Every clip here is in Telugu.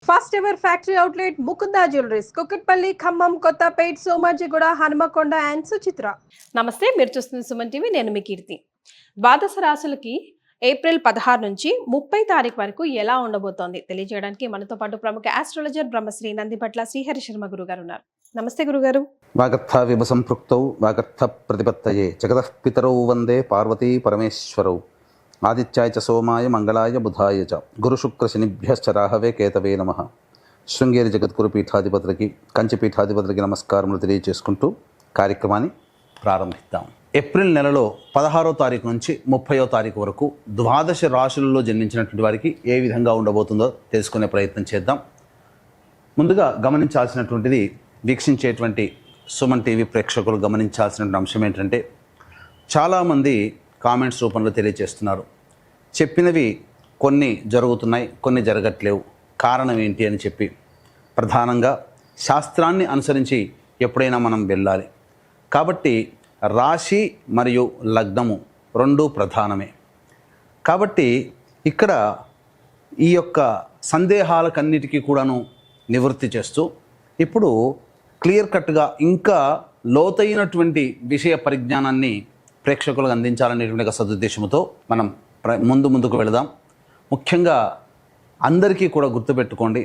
First ever factory outlet Mukunda jewelleries Kukatpally, Khammam, Kothapet, Somajiguda, Hanumakonda and Suchitra. నమస్తే, మీరు చూస్తున్న సుమన్ టీవీ. నేను మీ కీర్తి. ద్వాదశ రాశులకి ఏప్రిల్ 16 నుంచి 30 తారీఖు వరకు ఎలా ఉండబోతోంది తెలియజేయడానికి మనతో పాటు ప్రముఖ ఆస్ట్రాలజర్ బ్రహ్మశ్రీ నందిపట్ల శ్రీహరి శర్మ గురుగారు ఉన్నారు. నమస్తే గురుగారు. వాగర్థ విభసంపృక్తౌ వాగర్థ ప్రతిపత్తయే జగతః పితరౌ వందే పార్వతీ పరమేశ్వరౌ ఆదిత్యాయ చ సోమాయ మంగళాయ బుధాయ చ గురుశుక్ర శనిభ్యశ్చ రాహవే కేతవే నమః. శృంగేరి జగద్గురు పీఠాధిపతులకి, కంచి పీఠాధిపతులకి నమస్కారములు తెలియజేసుకుంటూ కార్యక్రమాన్ని ప్రారంభిద్దాం. ఏప్రిల్ నెలలో 16వ తారీఖు నుంచి 30వ తారీఖు వరకు ద్వాదశ రాశులలో జన్మించినటువంటి వారికి ఏ విధంగా ఉండబోతుందో తెలుసుకునే ప్రయత్నం చేద్దాం. ముందుగా గమనించాల్సినటువంటిది, వీక్షించేటువంటి సుమన్ టీవీ ప్రేక్షకులు గమనించాల్సినటువంటి అంశం ఏంటంటే, చాలామంది కామెంట్స్ రూపంలో తెలియజేస్తున్నారు, చెప్పినవి కొన్ని జరుగుతున్నాయి, కొన్ని జరగట్లేవు, కారణం ఏంటి అని చెప్పి. ప్రధానంగా శాస్త్రాన్ని అనుసరించి ఎప్పుడైనా మనం వెళ్ళాలి కాబట్టి రాశి మరియు లగ్నము రెండూ ప్రధానమే. కాబట్టి ఇక్కడ ఈ యొక్క సందేహాలకన్నిటికీ కూడాను నివృత్తి చేస్తూ ఇప్పుడు క్లియర్ కట్గా ఇంకా లోతైనటువంటి విషయ పరిజ్ఞానాన్ని ప్రేక్షకులకు అందించాలనేటువంటి సదుద్దేశంతో మనం ముందుకు వెళదాం. ముఖ్యంగా అందరికీ కూడా గుర్తుపెట్టుకోండి,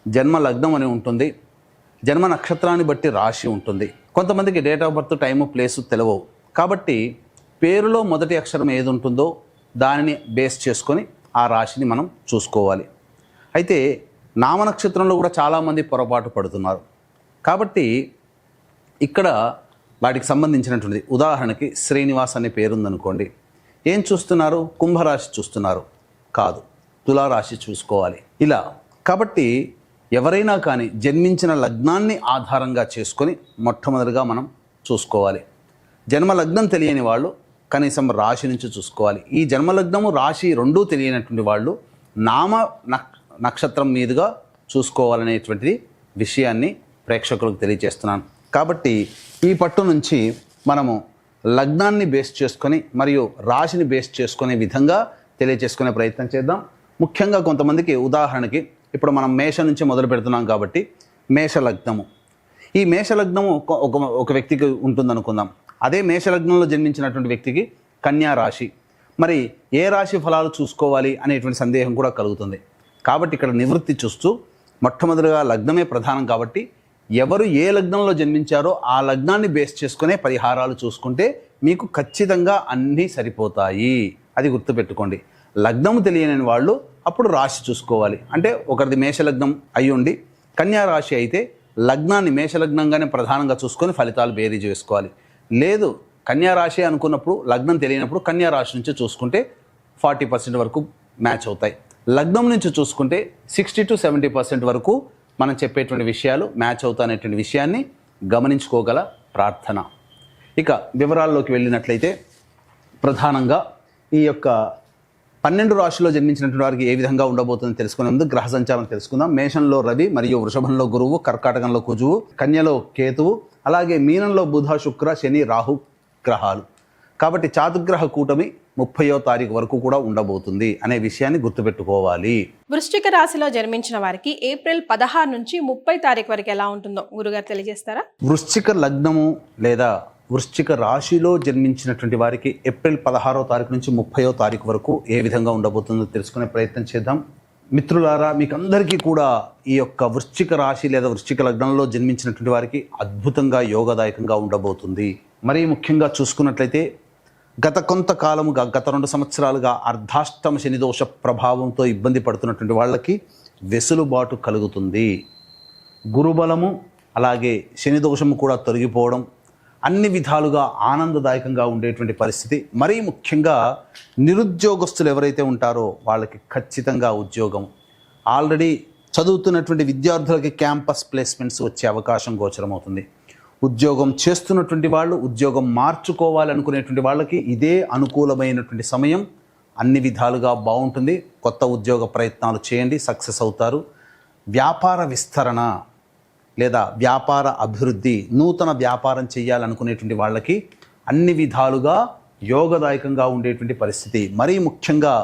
జన్మ లగ్నం అని ఉంటుంది, జన్మ నక్షత్రాన్ని బట్టి రాశి ఉంటుంది. కొంతమందికి date of birth, time, place తెలియవు. కాబట్టి పేరులో మొదటి అక్షరం ఏది ఉంటుందో దానిని బేస్ చేసుకొని ఆ రాశిని మనం చూసుకోవాలి. అయితే నామనక్షత్రంలో కూడా చాలామంది పొరపాటు పడుతున్నారు. కాబట్టి ఇక్కడ వాటికి సంబంధించినటువంటిది, ఉదాహరణకి శ్రీనివాస్ అనే పేరుందనుకోండి, ఏం చూస్తున్నారు? కుంభరాశి చూస్తున్నారు, కాదు, తులారాశి చూసుకోవాలి. ఇలా కాబట్టి ఎవరైనా కానీ జన్మించిన లగ్నాన్ని ఆధారంగా చేసుకొని మొట్టమొదటిగా మనం చూసుకోవాలి. జన్మ లగ్నం తెలియని వాళ్ళు కనీసం రాశి నుంచి చూసుకోవాలి. ఈ జన్మలగ్నము రాశి రెండూ తెలియనటువంటి వాళ్ళు నామ నక్షత్రం మీదుగా చూసుకోవాలనేటువంటిది విషయాన్ని ప్రేక్షకులకు తెలియజేస్తున్నాను. కాబట్టి ఈ పట్టు నుంచి మనము లగ్నాన్ని బేస్ చేసుకొని మరియు రాశిని బేస్ చేసుకునే విధంగా తెలియజేసుకునే ప్రయత్నం చేద్దాం. ముఖ్యంగా కొంతమందికి, ఉదాహరణకి ఇప్పుడు మనం మేష నుంచి మొదలు పెడుతున్నాం కాబట్టి మేషలగ్నము, ఈ మేషలగ్నము ఒక వ్యక్తికి ఉంటుందనుకుందాం. అదే మేషలగ్నంలో జన్మించినటువంటి వ్యక్తికి కన్యా రాశి. మరి ఏ రాశి ఫలాలు చూసుకోవాలి అనేటువంటి సందేహం కూడా కలుగుతుంది. కాబట్టి ఇక్కడ నివృత్తి చూస్తూ మొట్టమొదటిగా లగ్నమే ప్రధానం కాబట్టి ఎవరు ఏ లగ్నంలో జన్మించారో ఆ లగ్నాన్ని బేస్ చేసుకునే పరిహారాలు చూసుకుంటే మీకు ఖచ్చితంగా అన్నీ సరిపోతాయి. అది గుర్తుపెట్టుకోండి. లగ్నము తెలియని వాళ్ళు అప్పుడు రాశి చూసుకోవాలి. అంటే ఒకరిది మేషలగ్నం అయి ఉండి కన్యా రాశి అయితే లగ్నాన్ని మేషలగ్నంగానే ప్రధానంగా చూసుకొని ఫలితాలు బేరీజ్ వేసుకోవాలి. లేదు కన్యా రాశి అనుకున్నప్పుడు లగ్నం తెలియనప్పుడు కన్యా రాశి నుంచి చూసుకుంటే 40% వరకు మ్యాచ్ అవుతాయి. లగ్నం నుంచి చూసుకుంటే 60 to 70% వరకు మనం చెప్పేటువంటి విషయాలు మ్యాచ్ అవుతాయనేటువంటి విషయాన్ని గమనించుకోగల ప్రార్థన. ఇక వివరాల్లోకి వెళ్ళినట్లయితే ప్రధానంగా ఈ యొక్క 12 రాశిలో జన్మించినటువంటి వారికి ఏ విధంగా ఉండబోతుందో తెలుసుకునే ముందు గ్రహ సంచారం తెలుసుకుందాం. మేషంలో రవి మరియు వృషభంలో గురువు, కర్కాటకంలో కుజువు, కన్యలో కేతువు, అలాగే మీనంలో బుధ, శుక్ర, శని, రాహు గ్రహాలు. కాబట్టి చాతుర్గ్రహ కూటమి 30వ తారీఖు వరకు కూడా ఉండబోతుంది అనే విషయాన్ని గుర్తుపెట్టుకోవాలి. వృశ్చిక రాశిలో జన్మించిన వారికి ఏప్రిల్ 16 నుంచి 30 తారీఖు వరకు ఎలా ఉంటుందో గురుగారు తెలియజేస్తారా? వృశ్చిక లగ్నము లేదా వృశ్చిక రాశిలో జన్మించినటువంటి వారికి ఏప్రిల్ 16వ తారీఖు నుంచి 30వ తారీఖు వరకు ఏ విధంగా ఉండబోతుందో తెలుసుకునే ప్రయత్నం చేద్దాం. మిత్రులారా, మీకు అందరికీ కూడా ఈ యొక్క వృశ్చిక రాశి లేదా వృశ్చిక లగ్నంలో జన్మించినటువంటి వారికి అద్భుతంగా యోగదాయకంగా ఉండబోతుంది. మరీ ముఖ్యంగా చూసుకున్నట్లయితే గత కొంతకాలముగా, గత 2 సంవత్సరాలుగా అర్ధాష్టమ శనిదోష ప్రభావంతో ఇబ్బంది పడుతున్నటువంటి వాళ్ళకి వెసులుబాటు కలుగుతుంది. గురుబలము అలాగే శనిదోషము కూడా తొలగిపోవడం, అన్ని విధాలుగా ఆనందదాయకంగా ఉండేటువంటి పరిస్థితి. మరీ ముఖ్యంగా నిరుద్యోగస్తులు ఎవరైతే ఉంటారో వాళ్ళకి ఖచ్చితంగా ఉద్యోగం, ఆల్రెడీ చదువుతున్నటువంటి విద్యార్థులకి క్యాంపస్ ప్లేస్మెంట్స్ వచ్చే అవకాశం గోచరమవుతుంది. ఉద్యోగం చేస్తున్నటువంటి వాళ్ళు, ఉద్యోగం మార్చుకోవాలనుకునేటువంటి వాళ్ళకి ఇదే అనుకూలమైనటువంటి సమయం. అన్ని విధాలుగా బాగుంటుంది. కొత్త ఉద్యోగ ప్రయత్నాలు చేయండి, సక్సెస్ అవుతారు. వ్యాపార విస్తరణ లేదా వ్యాపార అభివృద్ధి, నూతన వ్యాపారం చేయాలనుకునేటువంటి వాళ్ళకి అన్ని విధాలుగా యోగదాయకంగా ఉండేటువంటి పరిస్థితి. మరీ ముఖ్యంగా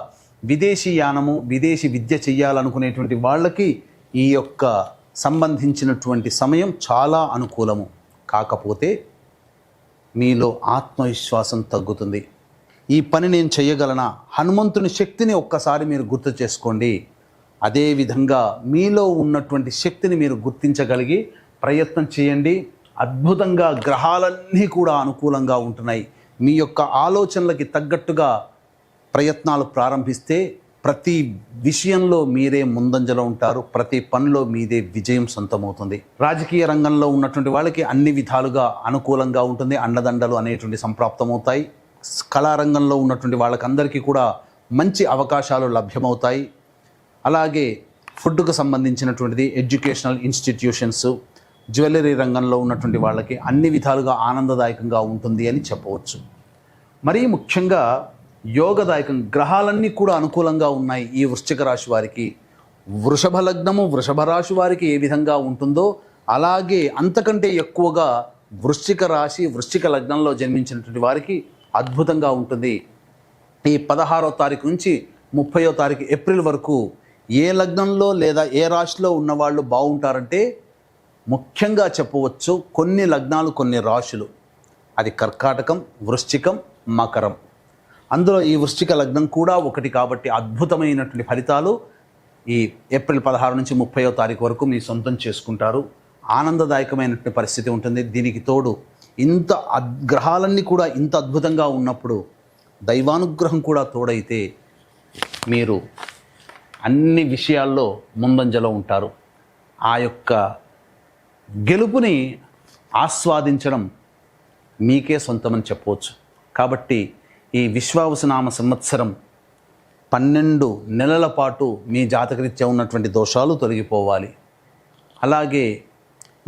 విదేశీ యానము, విదేశీ విద్య చేయాలనుకునేటువంటి వాళ్ళకి ఈ యొక్క సంబంధించినటువంటి సమయం చాలా అనుకూలము. కాకపోతే మీలో ఆత్మవిశ్వాసం తగ్గుతుంది. ఈ పని నేను చేయగలనా, హనుమంతుని శక్తిని ఒక్కసారి మీరు గుర్తు చేసుకోండి. అదేవిధంగా మీలో ఉన్నటువంటి శక్తిని మీరు గుర్తించగలిగి ప్రయత్నం చేయండి. అద్భుతంగా గ్రహాలన్నీ కూడా అనుకూలంగా ఉంటున్నాయి. మీ యొక్క ఆలోచనలకి తగ్గట్టుగా ప్రయత్నాలు ప్రారంభిస్తే ప్రతి విషయంలో మీరే ముందంజలో ఉంటారు. ప్రతి పనిలో మీదే విజయం సొంతమవుతుంది. రాజకీయ రంగంలో ఉన్నటువంటి వాళ్ళకి అన్ని విధాలుగా అనుకూలంగా ఉంటుంది. అండదండలు అనేటువంటి సంప్రాప్తమవుతాయి. కళారంగంలో ఉన్నటువంటి వాళ్ళకందరికీ కూడా మంచి అవకాశాలు లభ్యమవుతాయి. అలాగే ఫుడ్కు సంబంధించినటువంటిది, ఎడ్యుకేషనల్ ఇన్స్టిట్యూషన్స్, జ్యువెలరీ రంగంలో ఉన్నటువంటి వాళ్ళకి అన్ని విధాలుగా ఆనందదాయకంగా ఉంటుంది అని చెప్పవచ్చు. మరీ ముఖ్యంగా యోగదాయకం, గ్రహాలన్నీ కూడా అనుకూలంగా ఉన్నాయి ఈ వృశ్చిక రాశి వారికి. వృషభ లగ్నము వృషభ రాశి వారికి ఏ విధంగా ఉంటుందో అలాగే అంతకంటే ఎక్కువగా వృశ్చిక రాశి వృశ్చిక లగ్నంలో జన్మించినటువంటి వారికి అద్భుతంగా ఉంటుంది. ఈ 16వ తారీఖు నుంచి 30వ తారీఖు ఏప్రిల్ వరకు ఏ లగ్నంలో లేదా ఏ రాశిలో ఉన్నవాళ్ళు బాగుంటారంటే ముఖ్యంగా చెప్పవచ్చు కొన్ని లగ్నాలు, కొన్ని రాశులు. అది కర్కాటకం, వృశ్చికం, మకరం. అందులో ఈ వృశ్చిక లగ్నం కూడా ఒకటి కాబట్టి అద్భుతమైనటువంటి ఫలితాలు ఈ ఏప్రిల్ 16 నుంచి 30వ తారీఖు వరకు మీ సొంతం చేసుకుంటారు. ఆనందదాయకమైనటువంటి పరిస్థితి ఉంటుంది. దీనికి తోడు ఇంత గ్రహాలన్నీ కూడా ఇంత అద్భుతంగా ఉన్నప్పుడు దైవానుగ్రహం కూడా తోడైతే మీరు అన్ని విషయాల్లో ముందంజలో ఉంటారు. ఆ యొక్క గెలుపుని ఆస్వాదించడం మీకే సొంతమని చెప్పవచ్చు. కాబట్టి ఈ విశ్వావసునామ సంవత్సరం 12 నెలల పాటు మీ జాతకరీత్యా ఉన్నటువంటి దోషాలు తొలగిపోవాలి. అలాగే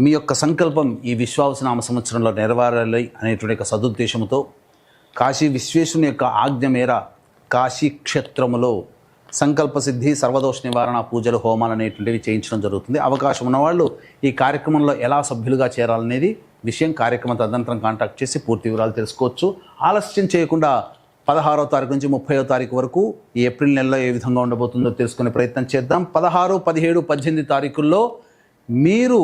మీ యొక్క సంకల్పం ఈ విశ్వావసునామ సంవత్సరంలో నెరవేరాలి అనేటువంటి ఒక సదుద్దేశంతో కాశీ విశ్వేశ్వరుని యొక్క ఆజ్ఞ మేర కాశీ క్షేత్రములో సంకల్ప సిద్ధి, సర్వదోష నివారణ పూజలు, హోమాలు అనేటువంటివి చేయించడం జరుగుతుంది. అవకాశం ఉన్నవాళ్ళు ఈ కార్యక్రమంలో ఎలా సభ్యులుగా చేరాలనేది విషయం కార్యక్రమం తదనంతరం కాంటాక్ట్ చేసి పూర్తి వివరాలు తెలుసుకోవచ్చు. ఆలస్యం చేయకుండా 16వ తారీఖు నుంచి 30వ తారీఖు వరకు ఈ ఏప్రిల్ నెలలో ఏ విధంగా ఉండబోతుందో తెలుసుకునే ప్రయత్నం చేద్దాం. 16, 17, 18 తారీఖుల్లో మీరు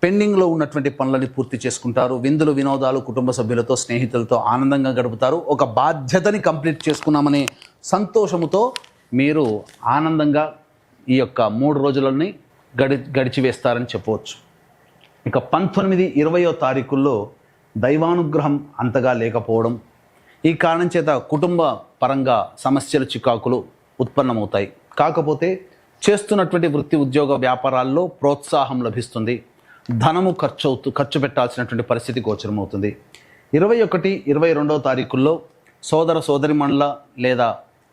పెండింగ్లో ఉన్నటువంటి పనులని పూర్తి చేసుకుంటారు. విందులు, వినోదాలు, కుటుంబ సభ్యులతో, స్నేహితులతో ఆనందంగా గడుపుతారు. ఒక బాధ్యతని కంప్లీట్ చేసుకున్నామనే సంతోషముతో మీరు ఆనందంగా ఈ యొక్క 3 రోజులని గడిచివేస్తారని చెప్పవచ్చు. ఇక 19, 20వ తారీఖుల్లో దైవానుగ్రహం అంతగా లేకపోవడం, ఈ కారణం చేత కుటుంబ పరంగా సమస్యలు, చికాకులు ఉత్పన్నమవుతాయి. కాకపోతే వృత్తి, ఉద్యోగ, వ్యాపారాల్లో ప్రోత్సాహం లభిస్తుంది. ధనము ఖర్చు పెట్టాల్సినటువంటి పరిస్థితి గోచరమవుతుంది. 21, 22వ తారీఖుల్లో సోదర సోదరిమణుల లేదా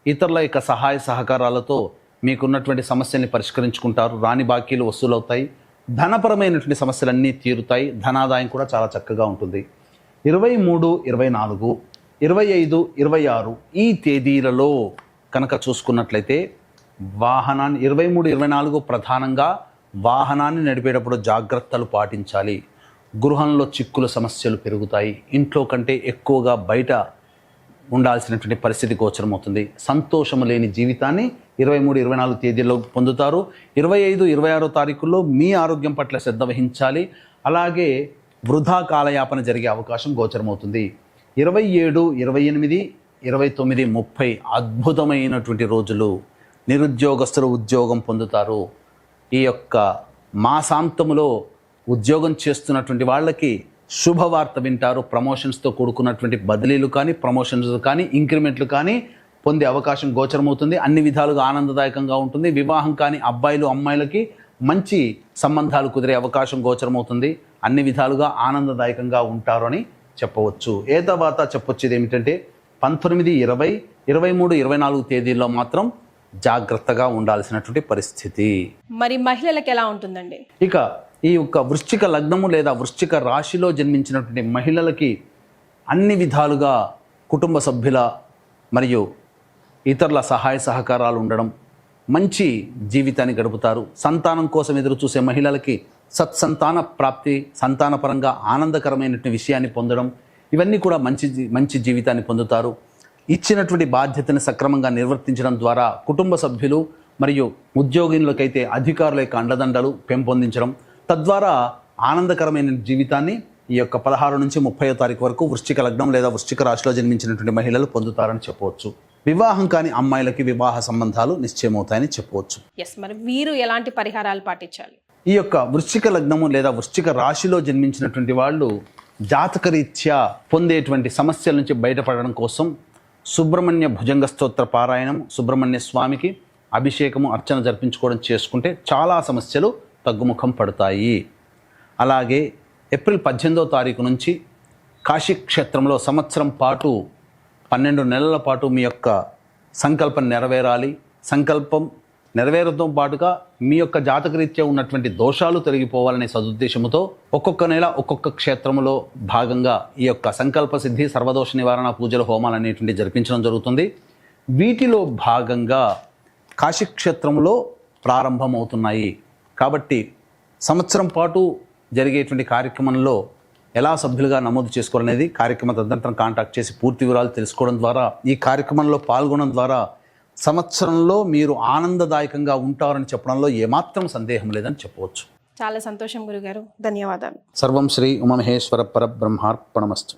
ఇతరుల యొక్క సహాయ సహకారాలతో మీకున్నటువంటి సమస్యల్ని పరిష్కరించుకుంటారు. రాని బాకీలు వసూలవుతాయి. ధనపరమైనటువంటి సమస్యలన్నీ తీరుతాయి. ధనాదాయం కూడా చాలా చక్కగా ఉంటుంది. 23, 24, 25, 26 ఈ తేదీలలో కనుక చూసుకున్నట్లయితే వాహనాన్ని 23, 24 ప్రధానంగా వాహనాన్ని నడిపేటప్పుడు జాగ్రత్తలు పాటించాలి. గృహంలో చిక్కుల సమస్యలు పెరుగుతాయి. ఇంట్లో కంటే ఎక్కువగా బయట ఉండాల్సినటువంటి పరిస్థితి గోచరమవుతుంది. సంతోషము లేని జీవితాన్ని 23, 24 తేదీల్లో పొందుతారు. 25, 26 తారీఖుల్లో మీ ఆరోగ్యం పట్ల శ్రద్ధ వహించాలి. అలాగే వృధా కాలయాపన జరిగే అవకాశం గోచరమవుతుంది. 27, 28, 29, 30 అద్భుతమైనటువంటి రోజులు. నిరుద్యోగస్తులు ఉద్యోగం పొందుతారు. ఈ యొక్క మాసాంతములో ఉద్యోగం చేస్తున్నటువంటి వాళ్ళకి శుభవార్త వింటారు. ప్రమోషన్స్తో కూడుకున్నటువంటి బదిలీలు కానీ, ప్రమోషన్స్ కానీ, ఇంక్రిమెంట్లు కానీ పొందే అవకాశం గోచరమవుతుంది. అన్ని విధాలుగా ఆనందదాయకంగా ఉంటుంది. వివాహం కాని అబ్బాయిలు, అమ్మాయిలకి మంచి సంబంధాలు కుదిరే అవకాశం గోచరమవుతుంది. అన్ని విధాలుగా ఆనందదాయకంగా ఉంటారు అని చెప్పవచ్చు. తర్వాత చెప్పొచ్చేది ఏమిటంటే 19, 20, 23, 24 తేదీల్లో మాత్రం జాగ్రత్తగా ఉండాల్సినటువంటి పరిస్థితి. మరి మహిళలకు ఎలా ఉంటుందండి? ఇక ఈ యొక్క వృశ్చిక లగ్నము లేదా వృశ్చిక రాశిలో జన్మించినటువంటి మహిళలకి అన్ని విధాలుగా కుటుంబ సభ్యుల మరియు ఇతరుల సహాయ సహకారాలు ఉండడం, మంచి జీవితాన్ని గడుపుతారు. సంతానం కోసం ఎదురు చూసే మహిళలకి సత్సంతాన ప్రాప్తి, సంతానపరంగా ఆనందకరమైనటువంటి విషయాన్ని పొందడం, ఇవన్నీ కూడా మంచి జీవితాన్ని పొందుతారు. ఇచ్చినటువంటి బాధ్యతను సక్రమంగా నిర్వర్తించడం ద్వారా కుటుంబ సభ్యులు మరియు ఉద్యోగులకైతే అధికారుల యొక్క అండదండలు పెంపొందించడం, తద్వారా ఆనందకరమైన జీవితాన్ని ఈ యొక్క 16 నుంచి 30వ తారీఖు వరకు వృశ్చిక లగ్నం లేదా వృశ్చిక రాశిలో జన్మించినటువంటి మహిళలు పొందుతారని చెప్పవచ్చు. వివాహం కాని అమ్మాయిలకి వివాహ సంబంధాలు నిశ్చయమవుతాయని చెప్పవచ్చు. మరి వీరు ఎలాంటి పరిహారాలు పాటించాలి? ఈ యొక్క వృశ్చిక లగ్నము లేదా వృశ్చిక రాశిలో జన్మించినటువంటి వాళ్ళు జాతకరీత్యా పొందేటువంటి సమస్యల నుంచి బయటపడడం కోసం సుబ్రహ్మణ్య భుజంగ స్తోత్ర పారాయణం, సుబ్రహ్మణ్య స్వామికి అభిషేకము, అర్చన జరిపించుకోవడం చేసుకుంటే చాలా సమస్యలు తగ్గుముఖం పడతాయి. అలాగే ఏప్రిల్ 18వ తారీఖు నుంచి కాశీ క్షేత్రంలో సంవత్సరం పాటు 12 నెలల పాటు మీ యొక్క సంకల్పం నెరవేరాలి. సంకల్పం నెరవేరడంతో పాటుగా మీ యొక్క జాతకరీత్యా ఉన్నటువంటి దోషాలు తొలగిపోవాలనే సదుద్దేశంతో ఒక్కొక్క నెల ఒక్కొక్క క్షేత్రంలో భాగంగా ఈ యొక్క సంకల్ప సిద్ధి, సర్వదోష నివారణ పూజలు, హోమాలు అనేటువంటి జరిపించడం జరుగుతుంది. వీటిలో భాగంగా కాశీక్షేత్రంలో ప్రారంభమవుతున్నాయి. కాబట్టి సంవత్సరం పాటు జరిగేటువంటి కార్యక్రమంలో ఎలా సభ్యులుగా నమోదు చేసుకోవాలనేది కార్యక్రమ తదనంతరం కాంటాక్ట్ చేసి పూర్తి వివరాలు తెలుసుకోవడం ద్వారా, ఈ కార్యక్రమంలో పాల్గొనడం ద్వారా సంవత్సరంలో మీరు ఆనందదాయకంగా ఉంటారని చెప్పడంలో ఏమాత్రం సందేహం లేదని చెప్పవచ్చు. చాలా సంతోషం గురుగారు, ధన్యవాదాలు. సర్వం శ్రీ ఉమామహేశ్వర పరబ్రహ్మార్పణమస్తు.